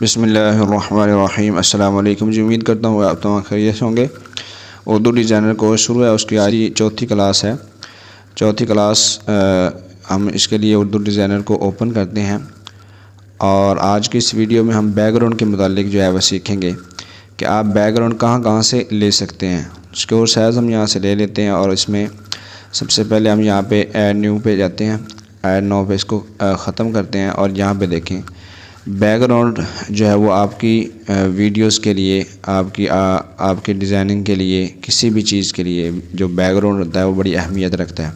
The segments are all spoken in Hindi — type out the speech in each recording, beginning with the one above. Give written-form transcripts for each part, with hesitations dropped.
बिस्मिल्लाहिर्रहमानिर्रहीम। अस्सलाम वालेकुम जी। उम्मीद करता हूँ आप तमाम खैरियत से होंगे। उर्दू डिज़ाइनर कोर्स शुरू है, उसकी आज चौथी क्लास है। चौथी क्लास हम इसके लिए उर्दू डिज़ाइनर को ओपन करते हैं और आज की इस वीडियो में हम बैकग्राउंड के मुतालिक जो है वह सीखेंगे कि आप बैकग्राउंड कहाँ कहाँ से ले सकते हैं। स्कोर साइज़ हम यहाँ से ले लेते हैं और इसमें सबसे पहले हम यहाँ पे ऐड न्यू पे जाते हैं। ऐड न्यू पे इसको ख़त्म करते हैं और यहाँ पे देखें बैकग्राउंड जो है वो आपकी वीडियोस के लिए, आपकी डिज़ाइनिंग के लिए, किसी भी चीज़ के लिए जो बैकग्राउंड होता है वो बड़ी अहमियत रखता है।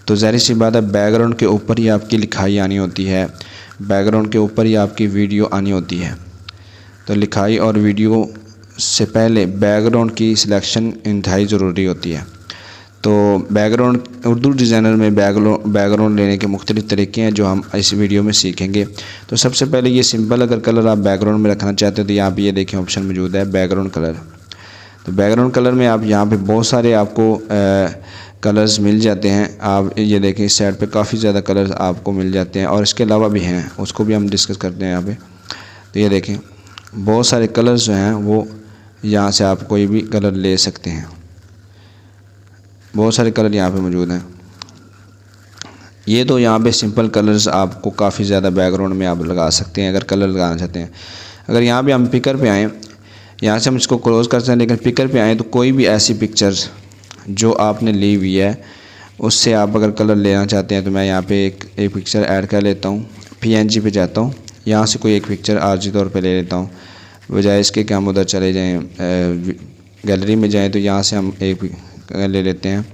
तो ज़ाहिर सी बात है बैकग्राउंड के ऊपर ही आपकी लिखाई आनी होती है, बैकग्राउंड के ऊपर ही आपकी वीडियो आनी होती है। तो लिखाई और वीडियो से पहले बैकग्राउंड की सिलेक्शन इंतहाई ज़रूरी होती है। तो बैकग्राउंड उर्दू डिज़ाइनर में बैकग्राउंड लेने के मुख्तलिफ़ तरीके हैं जो हम इस वीडियो में सीखेंगे। तो सबसे पहले ये सिंपल अगर कलर आप बैकग्राउंड में रखना चाहते हो तो यहाँ पे ये देखें ऑप्शन मौजूद है बैकग्राउंड कलर। तो बैकग्राउंड कलर में आप यहाँ पे बहुत सारे आपको कलर्स मिल जाते हैं। आप ये देखें इस साइड पे काफ़ी ज़्यादा कलर्स आपको मिल जाते हैं और इसके अलावा भी हैं, उसको भी हम डिस्कस करते हैं यहाँ पे। तो ये देखें बहुत सारे कलर्स जो हैं वो यहाँ से आप कोई भी कलर ले सकते हैं। बहुत सारे कलर यहाँ पे मौजूद हैं। ये तो यहाँ पे सिंपल कलर्स आपको काफ़ी ज़्यादा बैकग्राउंड में आप लगा सकते हैं अगर कलर लगाना चाहते हैं। अगर यहाँ पे हम पिकर पे आएँ, यहाँ से हम इसको क्लोज़ कर सकते हैं, लेकिन पिकर पे आएँ तो कोई भी ऐसी पिक्चर्स जो आपने ली हुई है उससे आप अगर कलर लेना चाहते हैं तो मैं यहाँ पे एक पिक्चर ऐड कर लेता हूँ। PNG पे जाता हूँ, यहाँ से कोई एक पिक्चर आर्जी तौर पर ले लेता हूँ, बजाय इसके कि हम उधर चले जाएँ गैलरी में जाएँ। तो यहाँ से हम एक ले लेते हैं।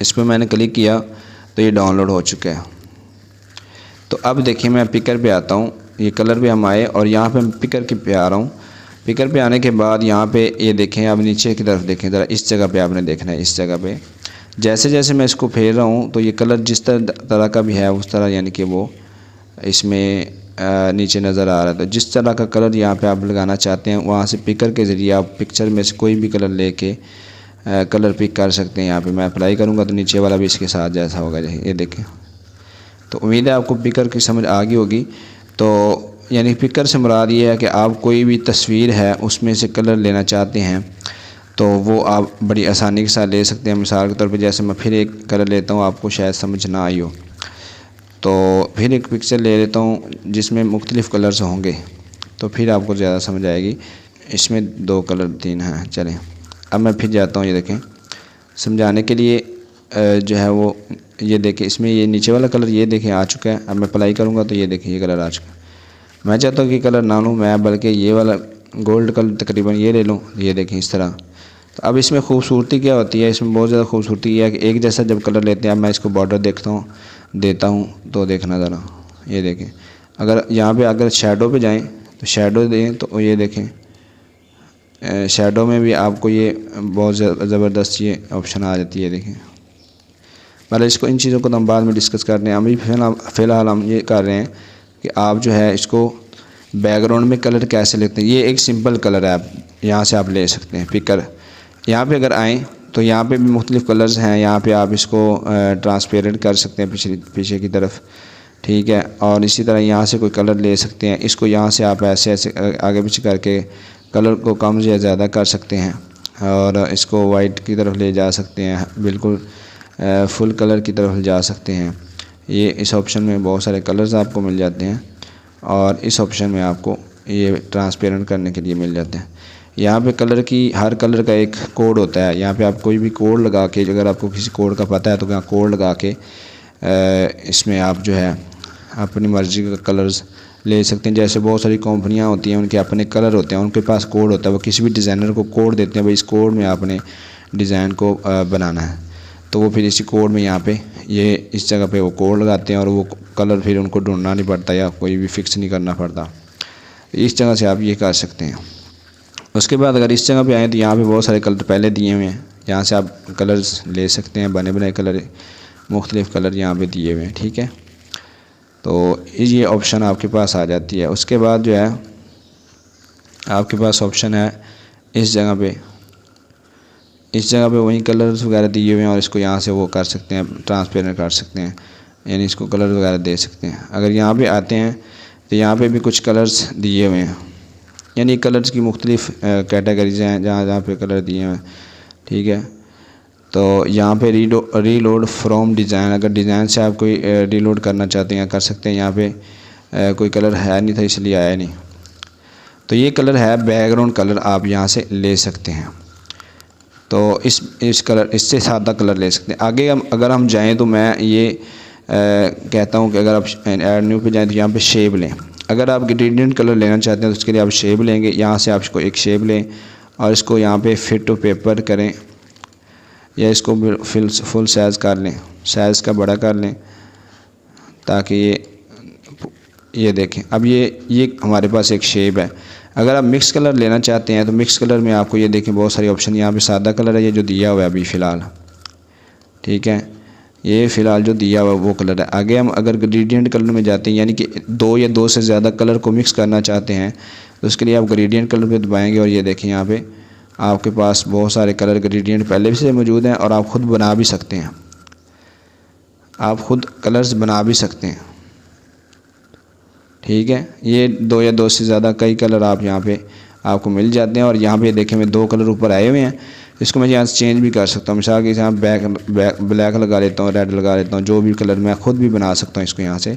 इस पर मैंने क्लिक किया तो ये डाउनलोड हो चुका है। तो अब देखिए मैं पिकर पे आता हूँ, ये कलर पे हम आए और यहाँ पे मैं पिकर के पे आ रहा हूँ। पिकर पे आने के बाद यहाँ पे ये देखें, अब नीचे की तरफ देखें ज़रा, इस जगह पे आपने देखना है। इस जगह पे जैसे जैसे मैं इसको फेर रहा हूँ तो ये कलर जिस तरह का भी है उस तरह यानी कि वो इसमें नीचे नज़र आ रहा है। तो जिस तरह का कलर यहाँ पे आप लगाना चाहते हैं वहाँ से पिकर के ज़रिए आप पिक्चर में से कोई भी कलर लेके कलर पिक कर सकते हैं। यहाँ पे मैं अप्लाई करूँगा तो नीचे वाला भी इसके साथ जैसा होगा, ये देखें। तो उम्मीद है आपको पिकर की समझ आ गई होगी। तो यानी पिकर से मुराद ये है कि आप कोई भी तस्वीर है उसमें से कलर लेना चाहते हैं तो वो आप बड़ी आसानी के साथ ले सकते हैं। मिसाल के तौर पे जैसे मैं फिर एक कलर लेता हूँ, आपको शायद समझ ना आई हो, तो फिर एक पिक्चर ले लेता हूँ जिसमें मुख्तलिफ़ कलर्स होंगे तो फिर आपको ज़्यादा समझ आएगी। इसमें 2 कलर 3 हैं। चलें अब मैं फिर जाता हूँ, ये देखें समझाने के लिए जो है वो ये देखें इसमें ये नीचे वाला कलर ये देखें आ चुका है। अब मैं अप्लाई करूँगा तो ये देखें ये कलर आ चुका है। मैं चाहता हूँ कि कलर ना लूँ मैं, बल्कि ये वाला गोल्ड कलर तकरीबन ये ले लूँ। ये देखें इस तरह। तो अब इसमें खूबसूरती क्या होती है, इसमें बहुत ज़्यादा खूबसूरती है कि एक जैसा जब कलर लेते हैं। अब मैं इसको बॉर्डर देता हूँ तो देखना ज़रा, ये देखें। अगर यहाँ पर अगर शेडो पर जाएँ तो शेडो दें तो ये देखें शेडो में भी आपको ये बहुत ज़बरदस्त ये ऑप्शन आ जाती है। देखें मतलब इसको इन चीज़ों को तो हम बाद में डिस्कस कर रहे हैं। अभी फ़िलहाल हम ये कर रहे हैं कि आप जो है इसको बैकग्राउंड में कलर कैसे लेते हैं। ये एक सिंपल कलर है, आप यहाँ से आप ले सकते हैं पिकर। यहाँ पे अगर आएँ तो यहाँ पे भी मुख्तलिफ़ कलर्स हैं। यहाँ पे आप इसको ट्रांसपेरेंट कर सकते हैं पीछे की तरफ, ठीक है। और इसी तरह यहाँ से कोई कलर ले सकते हैं। इसको यहाँ से आप ऐसे आगे पीछे करके कलर को कम या ज़्यादा कर सकते हैं और इसको वाइट की तरफ ले जा सकते हैं, बिल्कुल फुल कलर की तरफ ले जा सकते हैं। ये इस ऑप्शन में बहुत सारे कलर्स आपको मिल जाते हैं और इस ऑप्शन में आपको ये ट्रांसपेरेंट करने के लिए मिल जाते हैं। यहाँ पे कलर की हर कलर का एक कोड होता है। यहाँ पे आप कोई भी कोड लगा के, अगर आपको किसी कोड का पता है तो यहाँ कोड लगा के इसमें आप जो है अपनी मर्ज़ी का कलर्स ले सकते हैं। जैसे बहुत सारी कंपनियां होती हैं उनके अपने कलर होते हैं, उनके पास कोड होता है, वो किसी भी डिज़ाइनर को कोड देते हैं, भाई इस कोड में आपने डिज़ाइन को बनाना है। तो वो फिर इसी कोड में यहाँ पे ये इस जगह पे वो कोड लगाते हैं और वो कलर फिर उनको ढूंढना नहीं पड़ता या कोई भी फिक्स नहीं करना पड़ता। इस जगह से आप ये कर सकते हैं। उसके बाद अगर इस जगह पर आएँ तो यहाँ पर बहुत सारे कलर पहले दिए हुए हैं, यहाँ से आप कलर्स ले सकते हैं। बने बनाए कलर, मुख्तलिफ़ कलर यहाँ पर दिए हुए हैं, ठीक है। तो ये ऑप्शन आपके पास आ जाती है। उसके बाद जो है आपके पास ऑप्शन है इस जगह पे वही कलर्स वगैरह दिए हुए हैं और इसको यहाँ से वो कर सकते हैं, ट्रांसपेरेंट कर सकते हैं, यानी इसको कलर वगैरह दे सकते हैं। अगर यहाँ पे आते हैं तो यहाँ पे भी कुछ कलर्स दिए हुए हैं, यानी कलर्स की मुख्तलिफ़ कैटेगरीज हैं जहाँ जहाँ पे कलर दिए हैं। ठीक है, तो यहाँ पे रीलोड फ्रॉम डिज़ाइन, अगर डिज़ाइन से आप कोई रीलोड करना चाहते हैं कर सकते हैं। यहाँ पे कोई कलर है नहीं था इसलिए आया नहीं। तो ये कलर है बैकग्राउंड कलर, आप यहाँ से ले सकते हैं। तो इस कलर, इससे सादा कलर ले सकते हैं। आगे अगर हम जाएँ तो मैं ये कहता हूँ कि अगर आप ऐड न्यू पे जाएँ तो यहाँ पे शेप लें। अगर आप ग्रेडियंट कलर लेना चाहते हैं तो उसके लिए आप शेप लेंगे। यहाँ से आप इसको एक शेप लें और इसको यहाँ पे फिट टू पेपर करें, या इसको फुल साइज़ कर लें, साइज़ का बड़ा कर लें ताकि ये देखें। अब ये हमारे पास एक शेप है। अगर आप मिक्स कलर लेना चाहते हैं तो मिक्स कलर में आपको ये देखें बहुत सारे ऑप्शन। यहाँ पे सादा कलर है, ये जो दिया हुआ है अभी फ़िलहाल। ठीक है, ये फ़िलहाल जो दिया हुआ है वो कलर है। आगे हम अगर ग्रेडियंट कलर में जाते हैं, यानी कि दो या दो से ज़्यादा कलर को मिक्स करना चाहते हैं, तो उसके लिए आप ग्रेडियंट कलर पे दबाएंगे और ये देखें यहाँ पे आपके पास बहुत सारे कलर ग्रेडियंट पहले से मौजूद हैं और आप ख़ुद बना भी सकते हैं। आप ख़ुद कलर्स बना भी सकते हैं। ठीक है, ये दो या दो से ज़्यादा कई कलर आप यहाँ पे आपको मिल जाते हैं। और यहाँ पे देखें मैं दो कलर ऊपर आए हुए हैं, इसको मैं यहाँ से चेंज भी कर सकता हूँ। मिसाल के यहाँ ब्लैक लगा लेता हूँ, रेड लगा लेता हूँ, जो भी कलर मैं ख़ुद भी बना सकता हूँ इसको यहाँ से।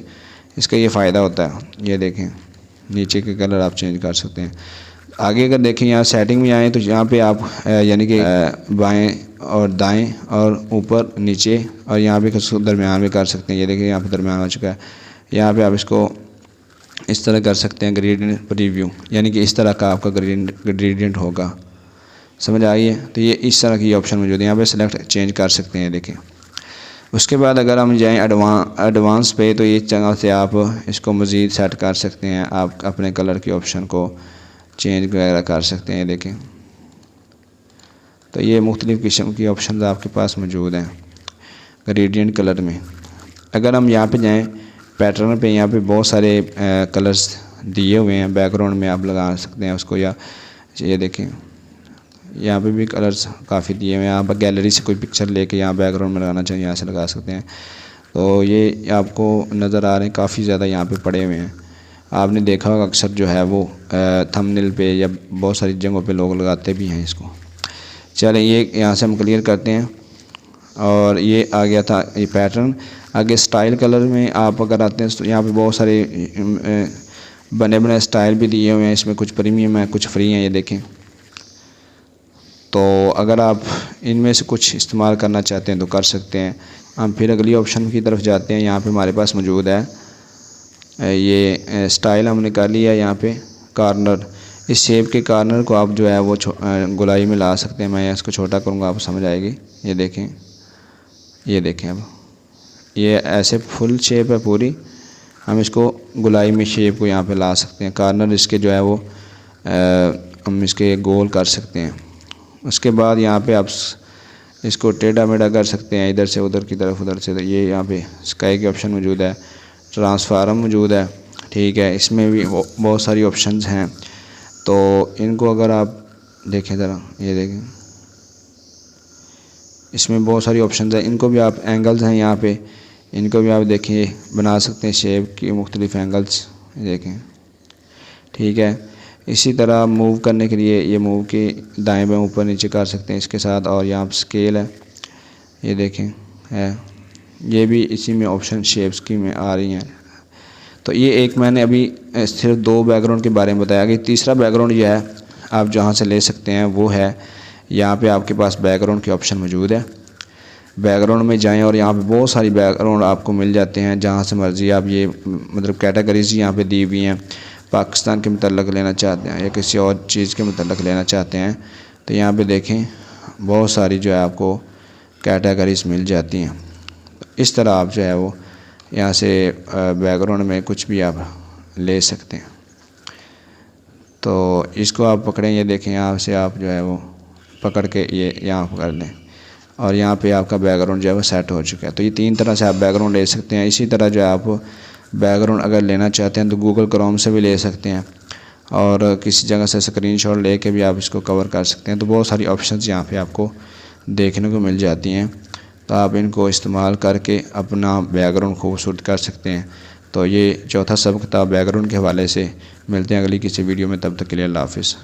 इसका ये फ़ायदा होता है। ये देखें नीचे के कलर आप चेंज कर सकते हैं। आगे अगर देखें यहाँ सेटिंग में आएँ तो यहाँ पे आप यानी कि बाएं और दाएं और ऊपर नीचे और यहाँ पे दरमियान में कर सकते हैं। ये देखिए यहाँ पे दरमियान हो चुका है। यहाँ पे आप इसको इस तरह कर सकते हैं ग्रेडियंट प्रीव्यू, यानी कि इस तरह का आपका ग्रेडियंट होगा। समझ आई है? तो ये इस तरह की ऑप्शन मौजूद है। यहाँ पे सेलेक्ट चेंज कर सकते हैं। देखें उसके बाद अगर हम जाएँ एडवांस पे तो ये जगह से आप इसको मज़ीद सेट कर सकते हैं। आप अपने कलर की ऑप्शन को चेंज वगैरह कर सकते हैं। देखें तो ये मुख्तलिफ़ किस्म की ऑप्शन आपके पास मौजूद हैं ग्रेडियंट कलर में। अगर हम यहाँ पे जाएँ पैटर्न पे, यहाँ पे बहुत सारे कलर्स दिए हुए हैं। बैकग्राउंड में आप लगा सकते हैं उसको, या ये देखें यहाँ पे भी कलर्स काफ़ी दिए हुए हैं। आप गैलरी से कोई पिक्चर लेके यहाँ बैकग्राउंड में लगाना चाहिए, यहाँ से लगा सकते हैं। तो ये आपको नज़र आ रहे हैं काफ़ी ज़्यादा यहाँ पे पड़े हुए हैं। आपने देखा होगा अक्सर जो है वो थंबनेल पे या बहुत सारी जगहों पे लोग लगाते भी हैं इसको। चलें ये यहाँ से हम क्लियर करते हैं। और ये आ गया था ये पैटर्न। आगे स्टाइल कलर में आप अगर आते हैं तो यहाँ पे बहुत सारे बने बने स्टाइल भी दिए हुए हैं। इसमें कुछ प्रीमियम है, कुछ फ्री हैं। ये देखें, तो अगर आप इनमें से कुछ इस्तेमाल करना चाहते हैं तो कर सकते हैं। हम फिर अगली ऑप्शन की तरफ जाते हैं। यहाँ पे हमारे पास मौजूद है ये स्टाइल हमने कर लिया है। यहाँ पे कॉर्नर, इस शेप के कॉर्नर को आप जो है वो गोलाई में ला सकते हैं। मैं इसको छोटा करूँगा, आपको समझ आएगी। ये देखें, ये देखें, अब ये ऐसे फुल शेप है पूरी। हम इसको गोलाई में शेप को यहाँ पे ला सकते हैं। कॉर्नर इसके जो है वो हम इसके गोल कर सकते हैं। उसके बाद यहाँ पे आप इसको टेढ़ा मेढ़ा कर सकते हैं, इधर से उधर की तरफ, उधर से। तो ये यहाँ पे स्काई के ऑप्शन मौजूद है, ट्रांसफार्म मौजूद है। ठीक है, इसमें भी बहुत सारी ऑप्शंस हैं। तो इनको अगर आप देखें ज़रा, ये देखें इसमें बहुत सारी ऑप्शंस हैं। इनको भी आप एंगल्स हैं यहाँ पे, इनको भी आप देखिए बना सकते हैं शेप की मुख्तलिफ़ एंगल्स। देखें, ठीक है। इसी तरह मूव करने के लिए ये मूव के दाएं बाएं ऊपर नीचे कर सकते हैं इसके साथ। और यहाँ स्केल है, ये देखें है, ये भी इसी में ऑप्शन शेप्स की में आ रही हैं। तो ये एक मैंने अभी सिर्फ दो बैकग्राउंड के बारे में बताया कि तीसरा बैकग्राउंड ये है आप जहाँ से ले सकते हैं वो है यहाँ पे आपके पास बैकग्राउंड के ऑप्शन मौजूद है। बैकग्राउंड में जाएं और यहाँ पे बहुत सारी बैकग्राउंड आपको मिल जाते हैं जहाँ से मर्ज़ी आप ये मतलब कैटेगरीज यहाँ पे दी हुई हैं। पाकिस्तान के मतलब लेना चाहते हैं या किसी और चीज़ के मतलब लेना चाहते हैं तो यहाँ पे देखें बहुत सारी जो है आपको कैटेगरीज मिल जाती हैं। इस तरह आप जो है वो यहाँ से बैकग्राउंड में कुछ भी आप ले सकते हैं। तो इसको आप पकड़ें, ये देखें यहाँ से आप जो है वो पकड़ के ये यहाँ पकड़ लें और यहाँ पे आपका बैकग्राउंड जो है वो सेट हो चुका है। तो ये तीन तरह से आप बैकग्राउंड ले सकते हैं। इसी तरह जो है आप बैकग्राउंड अगर लेना चाहते हैं तो गूगल क्रोम से भी ले सकते हैं और किसी जगह से स्क्रीनशॉट लेके भी आप इसको कवर कर सकते हैं। तो बहुत सारी ऑप्शंस यहाँ पे आपको देखने को मिल जाती हैं। तो आप इनको इस्तेमाल करके अपना बैकग्राउंड खूबसूरत कर सकते हैं तो ये चौथा सबक था बैकग्राउंड के हवाले से। मिलते हैं अगली किसी वीडियो में, तब तक के लिए अल्लाह हाफ़िज़।